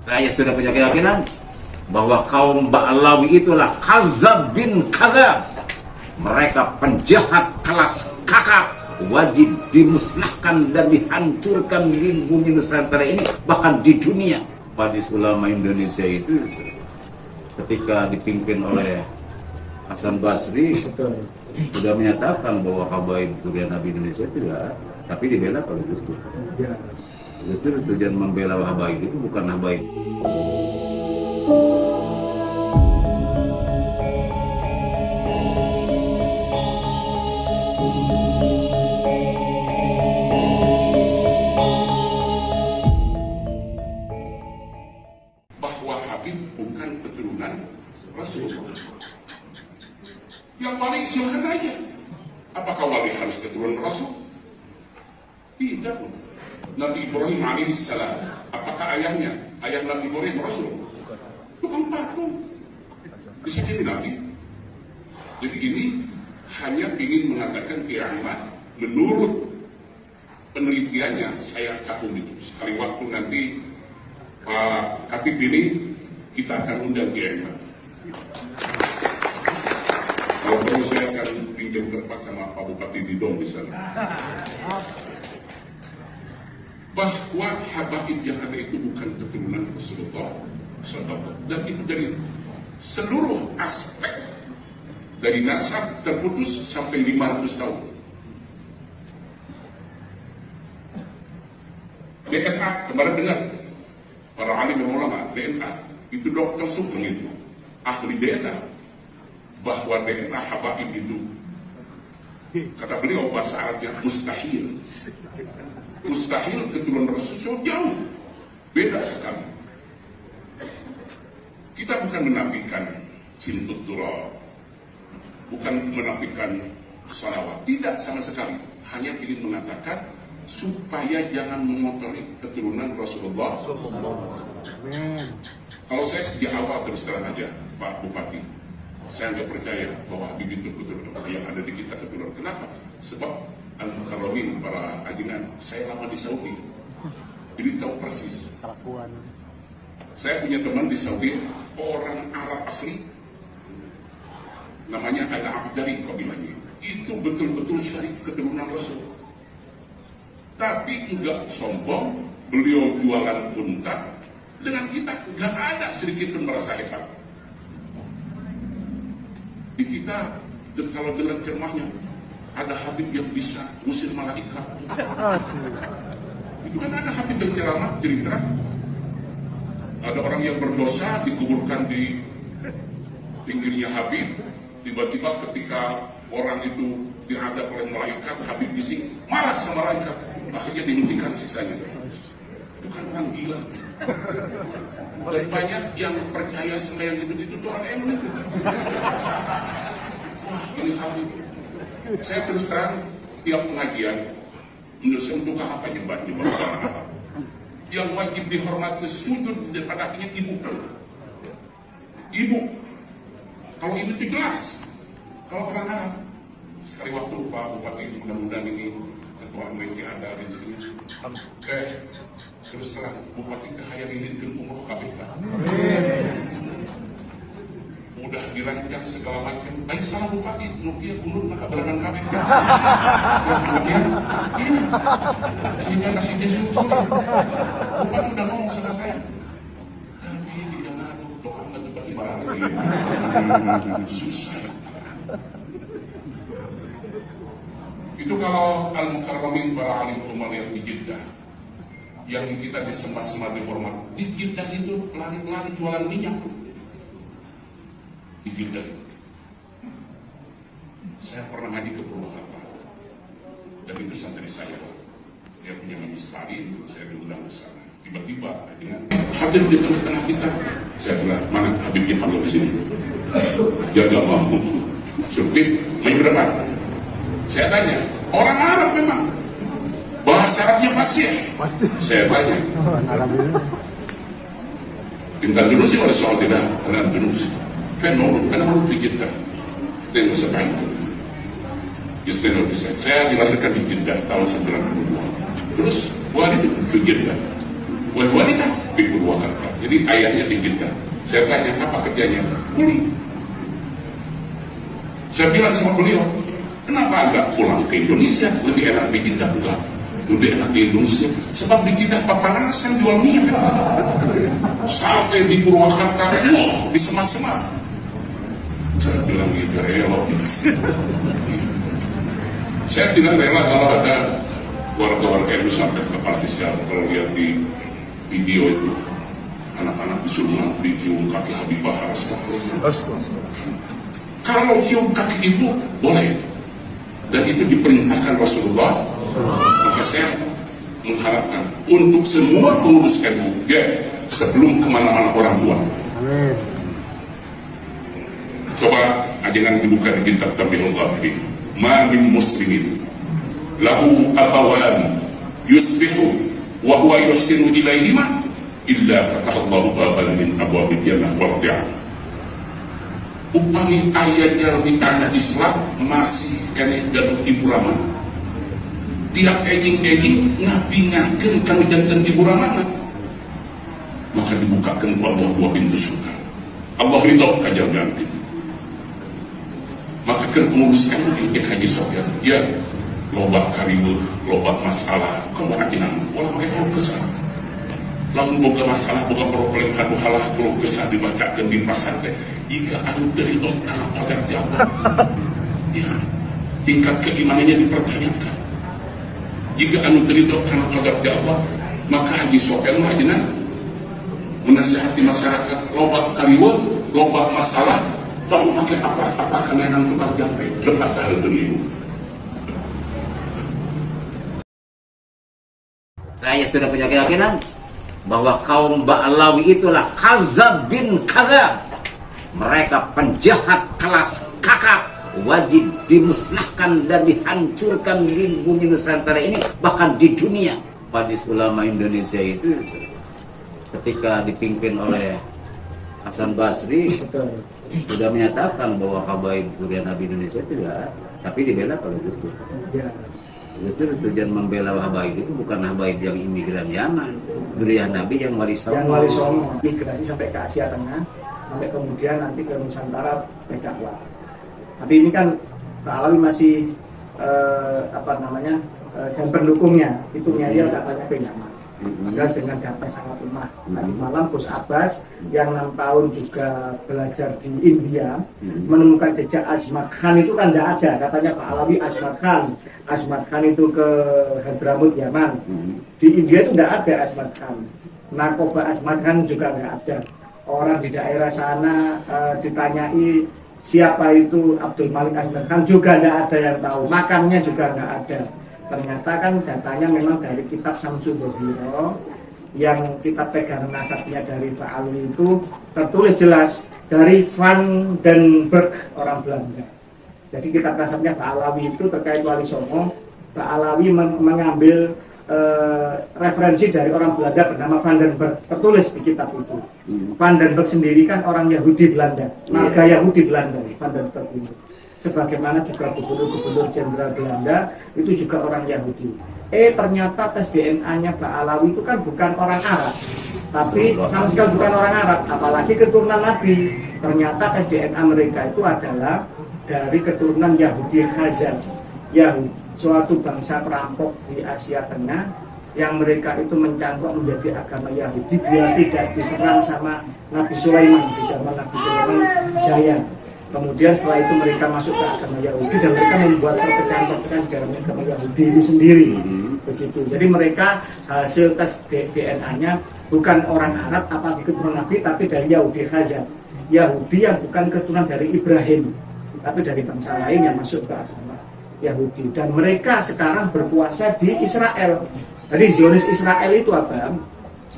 Saya sudah punya keyakinan bahwa kaum Ba'lawi itulah kadzab bin kadzab. Mereka penjahat kelas kakap, wajib dimusnahkan dan dihancurkan di bumi Nusantara ini, bahkan di dunia. Majelis Ulama Indonesia itu ketika dipimpin oleh Hasan Basri sudah menyatakan bahwa habaib Durian Nabi Indonesia tidak, tapi dibela oleh Gus Dur. Justru tujuan membela habaib itu bukan habaib. Bahwa Habib bukan keturunan Rasulullah. Yang wali silahkan aja. Apakah wali harus keturunan Rasul? Tidak. Nabi Ibrahim alaihissalam, apakah ayah Nabi Ibrahim Rasul? Bukan patung. Bisa jadi Nabi. Jadi ini hanya ingin mengatakan kiamat menurut penelitiannya. Saya kagum itu. Sekali waktu nanti Pak Katib ini kita akan undang kiamat. Kalau perlu saya akan pinjam tempat sama Pak Bupati Didom di sana. Bahwa habaib yang ada itu bukan keturunan Rasulullah SAW, dan itu dari seluruh aspek, dari nasab terputus sampai 500 tahun. DNA, kemarin dengar para alim dan ulama, DNA itu Dr. Sugeng itu ahli DNA, bahwa DNA habaib itu, kata beliau bahasa Arabnya mustahil. Mustahil keturunan Rasulullah jauh beda sekali. Kita bukan menafikan simtut turab, bukan menafikan salawat, tidak sama sekali. Hanya ingin mengatakan supaya jangan mengotori keturunan Rasulullah. Kalau saya sejak awal terus terang aja, Pak Bupati, saya nggak percaya bahwa Habib itu keturunan yang ada di kita keturunan. Kenapa? Sebab Al-Mukarramin, para ajinan, saya lama di Saudi, jadi tahu persis. Saya punya teman di Saudi, orang Arab asli, namanya Al-Abdari kabilahnya. Itu betul-betul syarif keturunan Rasul. Tapi enggak sombong, beliau jualan unta, dengan kita enggak ada sedikit pun merasa hebat. Di kita, kalau dengan cermahnya, ada Habib yang bisa ngusir malaikat. Itu kan ada Habib yang ceramah, cerita. Ada orang yang berdosa dikuburkan di pinggirnya Habib. Tiba-tiba ketika orang itu diadab oleh malaikat, Habib bising, marah sama malaikat. Akhirnya dihentikan sisanya. Itu kan orang gila. Dan banyak yang percaya sama yang itu orang emang itu. Wah, ini Habib. Saya terus terang tiap pengajian menurut saya untuk apa nyembah orang. Yang wajib dihormati sujud dan pada akhirnya ibu. Kalau ibu itu jelas. Kalau orang Arab, sekali waktu Pak Bupati mudah-mudahan ini ketua MNC ada rezekinya. Terus terang Bupati kehayang ini ke umroh KBK. Udah dirancang segala macam. Baik salah Bupati, Nukia kundur maka berangan kami. Kemudian ini kasih dia syukur. Bupati udah ngomong sama saya. Tapi dia ngadu doa nggak cepat ibarat. Susah. Itu kalau Al-Mukarramin para alim ulama yang di Jeddah, yang kita disembah-sembah dihormat. Di Jeddah itu lari-lari jualan minyak. Di Jeddah itu. Saya pernah ngaji ke Purwakarta, dan itu santri saya. Dia punya majlis taklim, saya diundang ke sana. Tiba-tiba dengan hadir di tengah-tengah kita, saya bilang, mana Habibnya kalau di sini? Dia nggak mau. Subib, main berapa? Saya tanya, orang Arab memang bahasa Arabnya fasih. Saya tanya, Intan Dunusi wala soal tidak, Intan Dunusi. Karena mau Jeddah, kita yang sebaik. Istilah saya dilahirkan di Jeddah tahun 92. Terus waktu itu ke Jeddah, Wal walidah di Purwakarta. Jadi ayahnya diizinkan. Saya tanya, apa kerjanya? Kuli. Saya bilang sama beliau, kenapa agak pulang ke Indonesia? Lebih enak di Jeddah. Enggak, lebih enak di Indonesia. Sebab di Jeddah papanasan jual minyak. Sampai di Purwakarta, di semas-semas. Saya bilang gitu, rela. Saya tidak rela kalau ada warga-warga NU sampai ke Partisial. Kalau lihat di video itu, anak-anak disuruh ngantri cium kaki Habibah Bahar. Kalau cium kaki itu boleh, dan itu diperintahkan Rasulullah. Maka saya mengharapkan untuk semua pengurus NU, ya, sebelum kemana-mana orang tua. Coba ajangan dibuka di kitab Tabihullah ini. Ma min muslimin lahu abawan yusbihu wa huwa yuhsinu ilaihima illa fatahallahu baban min abwabil jannah wa radi'ah. Upami ayatnya lebih tanah Islam masih kena gaduh ibu ramah. Tiap ejing-ejing nabi ngaken kami jantan ibu ramah, maka dibukakan Allah dua pintu surga. Allah ridho kajar ganti. Maka kan pengurus kan di Haji Sofyan, ya loba kariwul, loba masalah, kamu ajinan, walau pakai kalau kesah. Lamun boga masalah, boga problem hadu halah, kalau kesah dibacakan di pasar teh, jika anu dari dong karena kotor jawab. Ya, tingkat keimanannya dipertanyakan. Jika anu dari dong karena kotor jawab, maka Haji Sofyan ajinan menasihati masyarakat, loba kariwul, loba masalah. Tahu pakai apa kenangan tempat jampe depan tahun dulu. Saya sudah punya keyakinan bahwa kaum Ba'alawi itulah kadzab bin kadzab. Mereka penjahat kelas kakap, wajib dimusnahkan dan dihancurkan di bumi Nusantara ini, bahkan di dunia. Majelis Ulama Indonesia itu ketika dipimpin oleh Hasan Basri sudah menyatakan bahwa habaib durian Nabi Indonesia tidak, tapi dibela oleh Gus Dur. Gus Dur tujuan membela habaib itu bukan habaib yang imigran Yaman, durian Nabi yang wali songo. Migrasi sampai ke Asia Tengah, sampai kemudian nanti ke Nusantara berdakwah. Tapi ini kan Pak Alawi masih dan pendukungnya itu nyari katanya ke Yaman. Maka dengan dampak sangat lemah. Tadi malam Gus Abbas yang 6 tahun juga belajar di India menemukan jejak Asmat Khan itu kan tidak ada. Katanya Pak Alawi Asmat Khan itu ke Hadramut Yaman. Di India itu tidak ada Asmat Khan. Narkoba Asmat Khan juga tidak ada. Orang di daerah sana ditanyai siapa itu Abdul Malik Asmat Khan juga tidak ada yang tahu. Makamnya juga tidak ada. Ternyata kan datanya memang dari kitab Samsul Bohiro yang kita pegang nasabnya dari Pak Alawi itu tertulis jelas dari Van den Berg orang Belanda. Jadi kitab nasabnya Pak Alawi itu terkait Wali Songo, Pak Alawi mengambil referensi dari orang Belanda bernama Van den Berg, tertulis di kitab itu. Van den Berg sendiri kan orang Yahudi Belanda, marga Yahudi Belanda, Van den Berg itu. Sebagaimana juga gubernur-gubernur jenderal Belanda itu juga orang Yahudi. Ternyata tes DNA-nya Pak Alawi itu kan bukan orang Arab, tapi sama sekali bukan orang Arab, apalagi keturunan Nabi. Ternyata tes DNA mereka itu adalah dari keturunan Yahudi Khazar, Yahudi, suatu bangsa perampok di Asia Tengah yang mereka itu mencangkok menjadi agama Yahudi biar tidak diserang sama Nabi Sulaiman di zaman Nabi Sulaiman Jaya. Kemudian setelah itu mereka masuk ke agama Yahudi dan mereka membuat perpecahan-perpecahan di dalam agama Yahudi itu sendiri. Begitu. Jadi mereka hasil tes DNA-nya bukan orang Arab apalagi keturunan Nabi, tapi dari Yahudi Khazar. Yahudi yang bukan keturunan dari Ibrahim, tapi dari bangsa lain yang masuk ke agama Yahudi. Dan mereka sekarang berkuasa di Israel. Jadi Zionis Israel itu apa?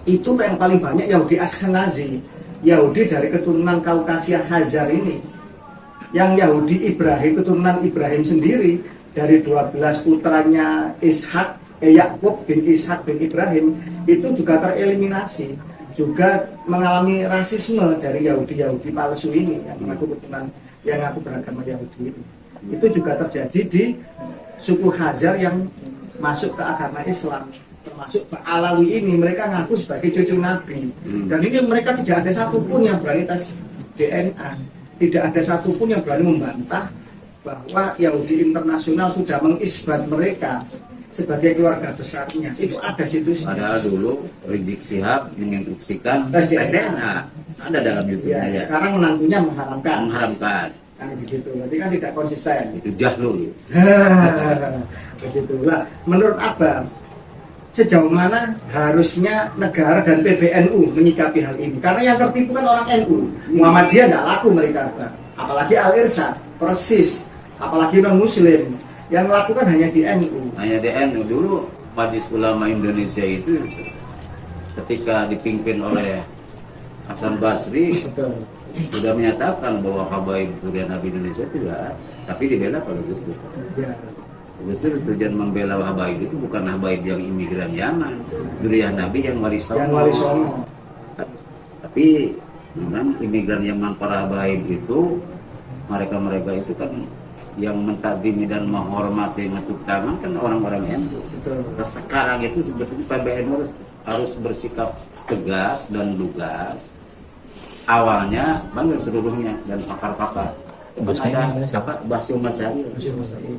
Itu yang paling banyak Yahudi Ashkenazi, Yahudi dari keturunan Kaukasia Khazar ini. Yang Yahudi Ibrahim, keturunan Ibrahim sendiri dari 12 putranya Yakub bin Ishak bin Ibrahim itu juga tereliminasi, juga mengalami rasisme dari Yahudi palsu ini yang mengaku keturunan yang mengaku beragama Yahudi ini. Itu juga terjadi di suku Khazar yang masuk ke agama Islam. termasuk Pak Alawi ini, mereka ngaku sebagai cucu Nabi. Dan ini mereka tidak ada satupun yang berani tes DNA, tidak ada satupun yang berani membantah bahwa Yahudi internasional sudah mengisbat mereka sebagai keluarga besarnya. Itu ada situsnya. Padahal dulu Rizik Sihab menginstruksikan Tes tes DNA. DNA. Ada dalam YouTube-nya Ya, ya. sekarang menantunya mengharamkan. Mengharamkan. Kan begitu. Berarti kan tidak konsisten. Itu jahlul. Begitulah. Menurut Abang, sejauh mana harusnya negara dan PBNU menyikapi hal ini? Karena yang tertipu kan orang NU. Muhammadiyah tidak laku mereka, Abang. Apalagi Al-Irsyad, Persis, apalagi non-Muslim. Yang lakukan hanya di NU. Hanya DNU. Dulu Majelis Ulama Indonesia itu ketika dipimpin oleh Hasan Basri Betul. sudah menyatakan bahwa habaib Durian Nabi Indonesia tidak, tapi dibela oleh Gus Dur. Ya. Gus Dur tujuan membela habaib itu bukan habaib yang imigran Yaman, Durian Nabi yang wali songo. Yang wali songo. Tapi memang imigran Yaman para habaib itu mereka itu kan yang mentakdimi dan menghormati menepuk tangan kan orang-orang NU. Betul. Nah, sekarang itu sebetulnya PBNU harus bersikap tegas dan lugas. Awalnya panggil seluruhnya dan pakar-pakar. Ada siapa? Basu Masyari.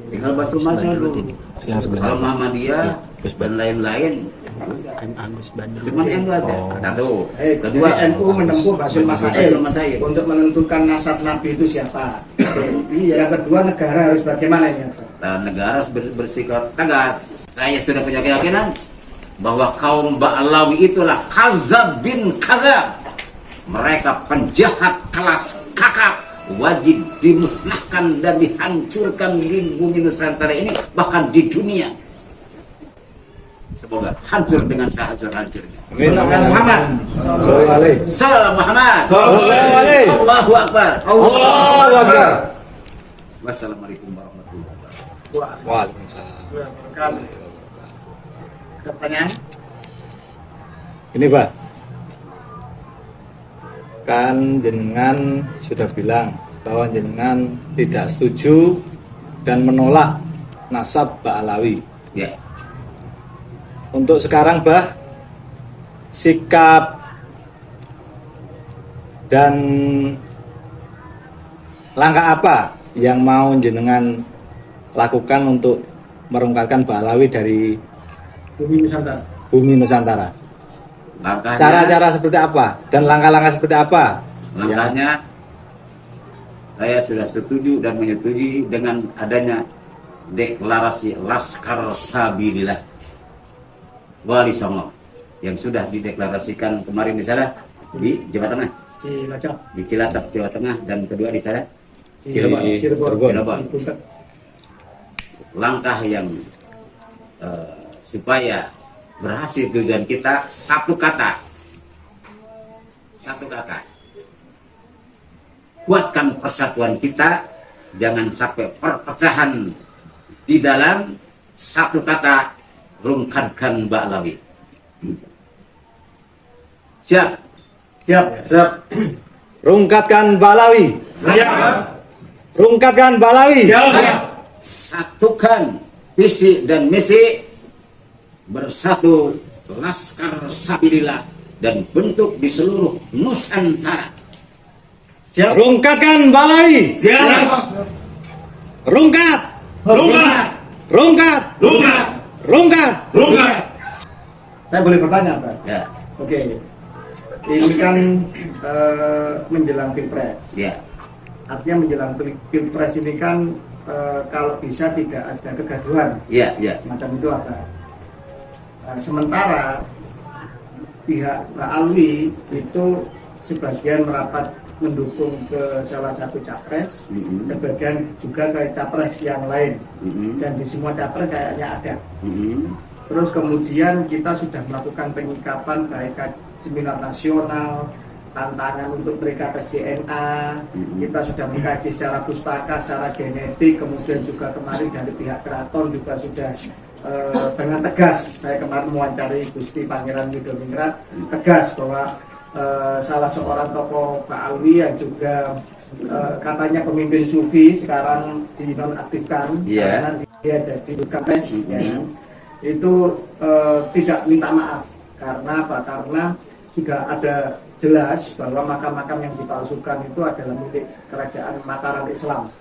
Tinggal Basu Masyari dulu. Kalau Muhammadiyah dan lain-lain. Cuma yang itu ada. Satu. Kedua, NU menempuh Basul Basul Masail Masail. untuk menentukan nasab Nabi itu siapa. Yang kedua, negara harus bagaimana ini? dan negara harus bersikap tegas. Saya sudah punya keyakinan bahwa kaum Ba'alawi itulah kazab bin kazab. Mereka penjahat kelas kakap, wajib dimusnahkan dan dihancurkan di bumi Nusantara ini, bahkan di dunia. Semoga hancur dengan sehancur-hancurnya. Muhammad. Salam Muhammad. Allahu Akbar. Allahu Akbar. Wassalamualaikum warahmatullahi wabarakatuh. Waalaikumsalam. Ada pertanyaan? Ini Pak, kan jenengan sudah bilang bahwa jenengan tidak setuju dan menolak nasab Ba'alawi. Ya, Untuk sekarang Bah, sikap dan langkah apa yang mau jenengan lakukan untuk merungkatkan Ba'alawi dari Bumi Nusantara. bumi Nusantara? langkahnya, Cara-cara seperti apa dan langkah-langkah seperti apa? langkahnya saya sudah setuju dan menyetujui dengan adanya deklarasi Laskar Sabilillah Wali Songo yang sudah dideklarasikan kemarin di sana di Jawa Tengah, Cilacap. di Cilacap Jawa Tengah, dan kedua di sana Di Cirebon. Cirebon. Cirebon. Di Puntet. Langkah yang supaya berhasil tujuan kita satu kata, kuatkan persatuan kita, jangan sampai perpecahan di dalam satu kata, rungkatkan Ba'alawi. Siap. Rungkatkan Ba'alawi. Rungkatkan Ba'alawi. Satukan visi dan misi, bersatu Laskar Sabilillah dan bentuk di seluruh Nusantara. Siap. Rungkatkan Ba'alawi. Rungkat. Rungkat. Saya boleh bertanya, Pak? Ya, Oke. Ini kan menjelang Pilpres. ya, Artinya menjelang Pilpres ini kan kalau bisa tidak ada kegaduhan. ya, ya. Semacam itu apa? Sementara pihak Ba'alawi itu sebagian merapat mendukung ke salah satu capres, sebagian juga ke capres yang lain, dan di semua capres kayaknya ada. Terus kemudian kita sudah melakukan penyikapan baik seminar nasional, tantangan untuk mereka tes DNA, kita sudah mengkaji secara pustaka, secara genetik, kemudian juga kemarin dari pihak keraton juga sudah dengan tegas, saya kemarin mewawancari Gusti Pangeran Yudhoningrat, tegas bahwa salah seorang tokoh Ba'alawi yang juga katanya pemimpin sufi sekarang dinonaktifkan karena dia jadi kapes, ya kan? itu tidak minta maaf. Karena apa? Karena sudah ada jelas bahwa makam-makam yang dipalsukan itu adalah milik kerajaan Mataram Islam.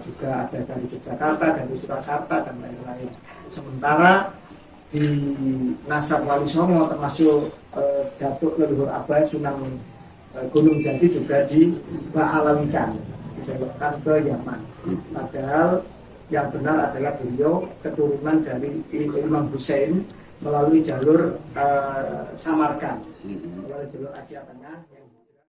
Juga ada dari Yogyakarta, dari Surakarta dan lain-lain. Sementara di nasab Wali Songo termasuk Datuk Leluhur Abah Sunan Gunung Jati juga dibaalawikan, dibelokkan ke Yaman. Padahal yang benar adalah beliau keturunan dari Imam Hussein melalui jalur Samarkand, melalui jalur Asia Tengah.